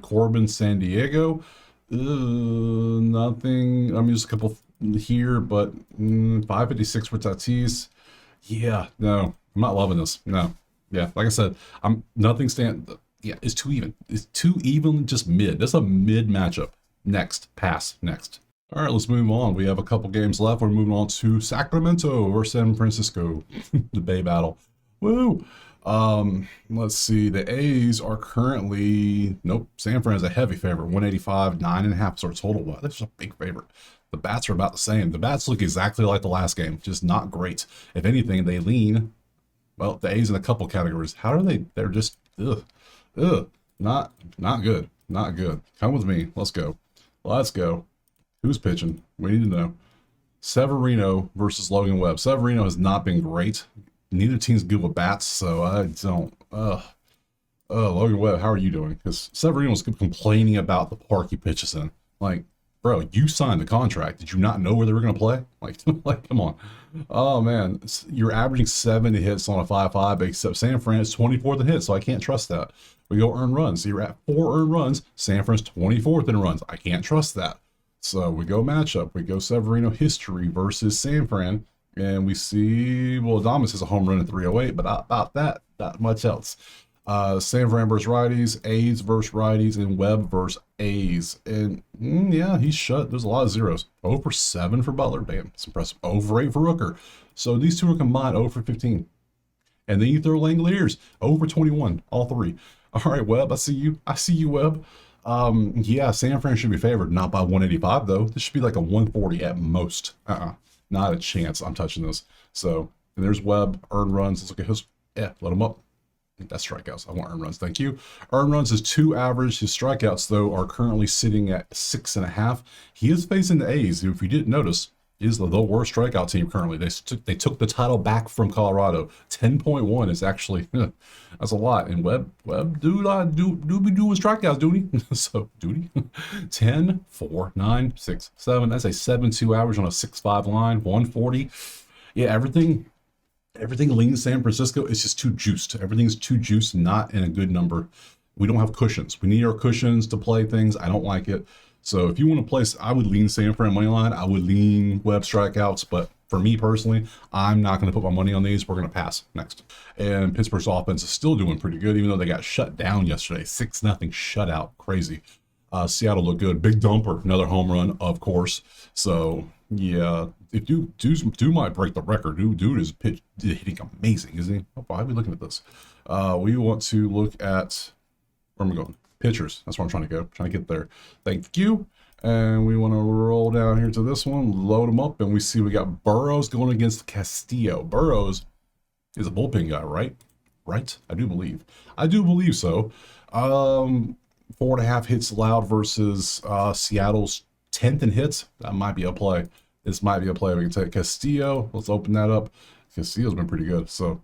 Corbin, San Diego. Nothing. I mean, just a couple here, but 556 for Tatis. Yeah, no, I'm not loving this. No, yeah, like I said, nothing Yeah, it's too even. It's too even, just mid. That's a mid matchup. Next, pass. Next. All right, let's move on. We have a couple games left. We're moving on to Sacramento versus San Francisco, the Bay Battle. Woo! Let's see. The A's are currently, San Fran is a heavy favorite, 185, 9.5 star total. Wow, that's a big favorite. The bats are about the same. The bats look exactly like the last game, just not great. If anything, they lean, well, the A's in a couple categories. How are they? They're just, not good. Not good. Come with me. Let's go. Who's pitching? We need to know. Severino versus Logan Webb. Severino has not been great. Neither team's good with bats, so I don't. Logan Webb, how are you doing? Because Severino was complaining about the park he pitches in. Like, bro, you signed the contract. Did you not know where they were going to play? Like, come on. Oh, man. You're averaging 7 hits on a 5.5, except San Fran is 24th in hits, so I can't trust that. We go earned runs. So you're at 4 earned runs. San Fran's 24th in runs. I can't trust that. So we go matchup. We go Severino history versus San Fran. And we see, well, Adames has a home run at 308, but not about that, not much else. San Fran versus righties, A's versus righties, and Webb versus A's. And yeah, he's shut. There's a lot of zeros. 0 for 7 for Butler. Damn, it's impressive. 0 for 8 for Rooker. So these two are combined 0 for 15. And then you throw Langoliers, 0 for 21, all three. All right, Webb, I see you. I see you, Webb. Yeah, San Fran should be favored, not by 185 though. This should be like a 140 at most. Not a chance I'm touching this. So, and there's Webb, earned runs. Let's look at his, let him up. I think that's strikeouts. I want earned runs. Thank you. Earned runs is 2 average. His strikeouts, though, are currently sitting at 6.5. He is facing the A's, who, if you didn't notice, is the worst strikeout team currently. They took the title back from Colorado. 10.1 is actually, that's a lot. And Webb do be doing strikeouts, duty. So, duty. 10, 4, 9, 6, 7. That's a 7.2 average on a 6.5 line. 140. Yeah, everything leans San Francisco. It's just too juiced. Everything's too juiced, not in a good number. We don't have cushions. We need our cushions to play things. I don't like it. So if you want to place, I would lean San Fran money line. I would lean Webb strikeouts. But for me personally, I'm not going to put my money on these. We're going to pass next. And Pittsburgh's offense is still doing pretty good, even though they got shut down yesterday. 6-0 shutout. Crazy. Seattle looked good. Big dumper. Another home run, of course. So yeah, if Dude might break the record. Dude is hitting amazing, isn't he? Oh, why are we looking at this? We want to look at, where am I going? Pitchers. That's where I'm trying to go. Trying to get there. Thank you. And we want to roll down here to this one, load them up, and we see we got Burrows going against Castillo. Burrows is a bullpen guy, right? Right? I do believe so. 4.5 hits allowed versus Seattle's 10th in hits. That might be a play. This might be a play. We can take Castillo. Let's open that up. Castillo's been pretty good. So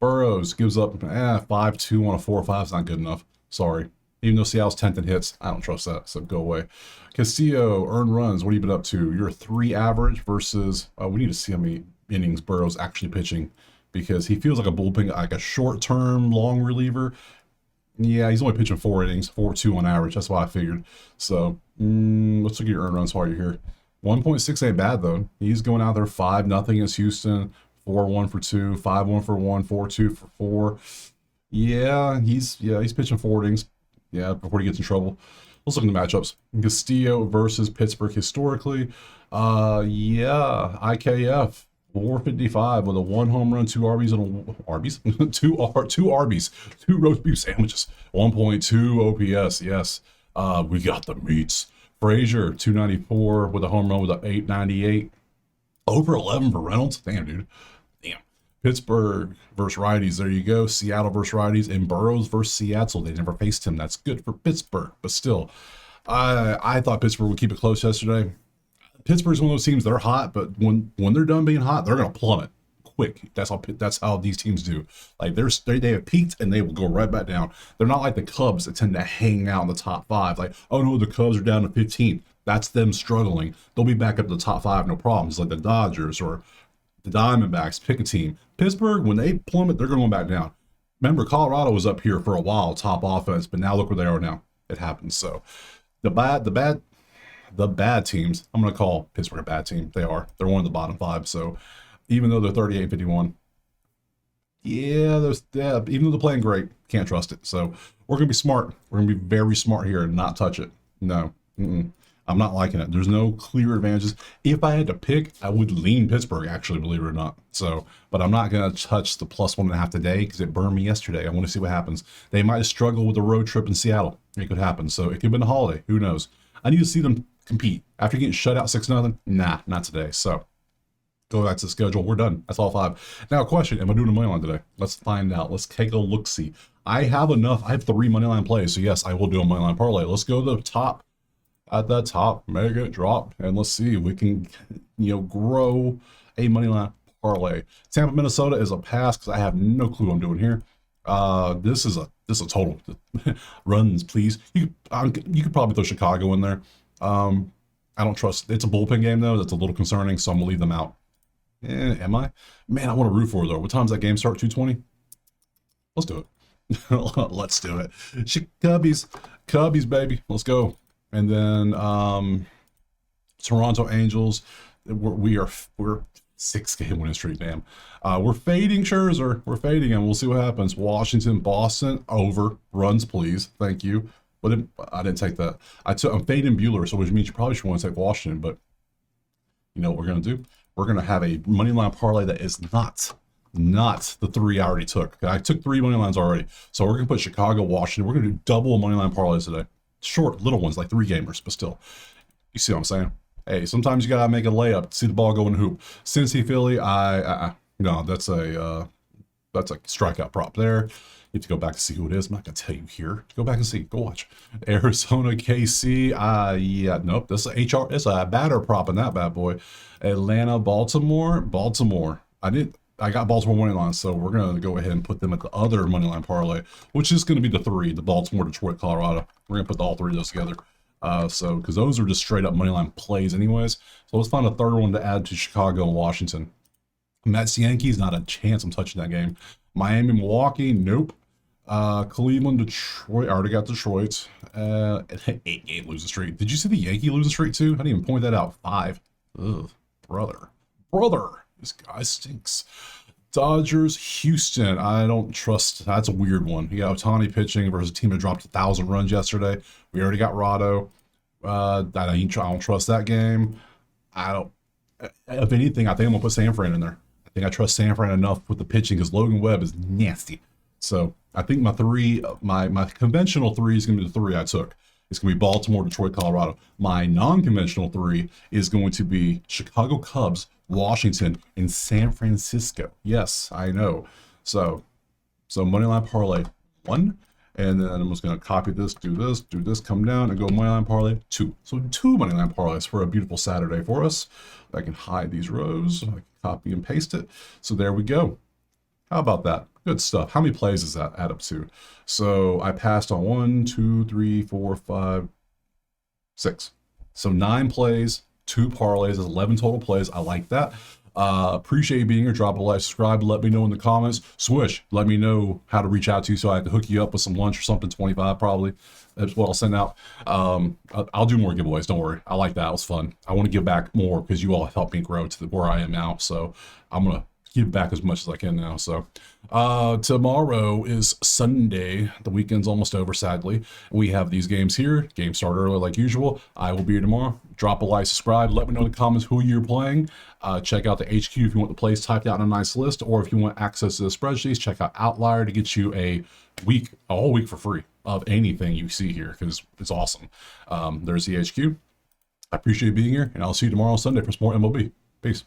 Burrows gives up 5-2 on a 4-5. It's not good enough. Sorry. Even though Seattle's 10th in hits, I don't trust that. So go away. Castillo, earned runs. What have you been up to? You're 3 average versus, we need to see how many innings Burrows actually pitching, because he feels like a bullpen, like a short-term long reliever. Yeah, he's only pitching 4 innings, 4.2 on average. That's why I figured. So let's look at your earned runs while you're here. 1.6 ain't bad though. He's going out there 5-0 against Houston, 4-1 for 2, 5-1 for 1, 4-2 for 4. Yeah, he's pitching 4 innings. Yeah, before he gets in trouble. Let's look at the matchups. Castillo versus Pittsburgh historically. Yeah, IKF 455 with a 1 home run, 2 RBs and two RBs, 2 roast beef sandwiches, 1.2 OPS. Yes, we got the meats. Frazier 294 with a home run with a 898. Over 11 for Reynolds. Damn, dude. Damn. Pittsburgh versus righties. There you go. Seattle versus righties. And Burrows versus Seattle. They never faced him. That's good for Pittsburgh. But still, I thought Pittsburgh would keep it close yesterday. Pittsburgh's one of those teams, they're hot, but when they're done being hot, they're going to plummet quick. That's how these teams do. Like they have peaked and they will go right back down. They're not like the Cubs that tend to hang out in the top 5. Like, oh no, the Cubs are down to 15. That's them struggling. They'll be back up to the top 5, no problems. Like the Dodgers or the Diamondbacks, pick a team. Pittsburgh, when they plummet, they're going back down. Remember, Colorado was up here for a while, top offense, but now look where they are now. It happens. So the bad teams, I'm going to call Pittsburgh a bad team. They're one of the bottom 5. So even though they're 38-51, even though they're playing great, can't trust it. So we're going to be smart. We're going to be very smart here and not touch it. No, I'm not liking it. There's no clear advantages. If I had to pick, I would lean Pittsburgh, actually, believe it or not. So, but I'm not going to touch the +1.5 today because it burned me yesterday. I want to see what happens. They might struggle with a road trip in Seattle. It could happen. So it could have been a holiday. Who knows? I need to see them compete. After getting shut out 6-0, nah, not today. So go back to the schedule. We're done. That's all 5. Now, question, am I doing a money line today? Let's find out. Let's take a look-see. I have enough. I have 3 money line plays. So yes, I will do a money line parlay. Let's go to the top. At the top, make it drop, and let's see if we can, grow a money line parlay. Tampa, Minnesota is a pass because I have no clue what I'm doing here. This is a total runs, please. You could probably throw Chicago in there. I don't trust. It's a bullpen game though. That's a little concerning, so I'm gonna leave them out. Am I? Man, I want to root for it though. What time's that game start? 2:20. Let's do it. Let's do it. Cubbies, Cubbies, baby. Let's go. And then Toronto Angels. We're 6 game winning streak. Damn. We're fading Scherzer. We're fading him. We'll see what happens. Washington, Boston over runs, please. Thank you. But I didn't take that. I'm fading Bueller, so which means you probably should want to take Washington. But you know what we're gonna do? We're gonna have a money line parlay that is not the 3 I already took. I took 3 money lines already. So we're gonna put Chicago, Washington. We're gonna do double money line parlays today. Short, little ones, like 3 gamers, but still. You see what I'm saying? Hey, sometimes you gotta make a layup to see the ball go in the hoop. Cincy, Philly, no, that's a strikeout prop there. You have to go back and see who it is. I'm not gonna tell you here. Go back and see. Go watch. Arizona, KC. Yeah, nope. This is HR. It's a batter prop in that bad boy. Atlanta, Baltimore. I got Baltimore money line, so we're gonna go ahead and put them at the other money line parlay, which is gonna be the 3, the Baltimore, Detroit, Colorado. We're gonna put all 3 of those together. So because those are just straight up money line plays, anyways. So let's find a third one to add to Chicago and Washington. Mets, Yankees, not a chance I'm touching that game. Miami, Milwaukee, nope. Cleveland, Detroit, I already got Detroit. 8-game losing streak. Did you see the Yankee losing streak too? I didn't even point that out. 5. Ugh, brother. This guy stinks. Dodgers, Houston. I don't trust. That's a weird one. You got Ohtani pitching versus a team that dropped 1,000 runs yesterday. We already got Rado. I don't trust that game. If anything, I think I'm gonna put Sanfran in there. I think I trust Sanfran enough with the pitching because Logan Webb is nasty. So I think my conventional 3 is gonna be the 3 I took. It's going to be Baltimore, Detroit, Colorado. My non-conventional 3 is going to be Chicago Cubs, Washington, and San Francisco. Yes, I know. So moneyline parlay 1, and then I'm just going to copy this, do this, come down, and go moneyline parlay 2. So 2 moneyline parlays for a beautiful Saturday for us. I can hide these rows. I can copy and paste it. So there we go. How about that? Good stuff. How many plays does that add up to? So I passed on 1, 2, 3, 4, 5, 6. So 9 plays, 2 parlays, 11 total plays. I like that. Appreciate you being here. Drop a like, subscribe, let me know in the comments. Swish, let me know how to reach out to you so I can hook you up with some lunch or something. 25 probably. That's what I'll send out. I'll do more giveaways. Don't worry. I like that. It was fun. I want to give back more because you all helped me grow to where I am now. So I'm going to give back as much as I can now. So tomorrow is Sunday. The weekend's almost over, sadly. We have these games here. Games start early like usual. I will be here tomorrow. Drop a like, subscribe. Let me know in the comments who you're playing. Check out the HQ if you want the plays typed out in a nice list, or if you want access to the spreadsheets, check out Outlier to get you a whole week for free of anything you see here because it's awesome. There's the HQ. I appreciate you being here, and I'll see you tomorrow on Sunday for some more MLB. Peace.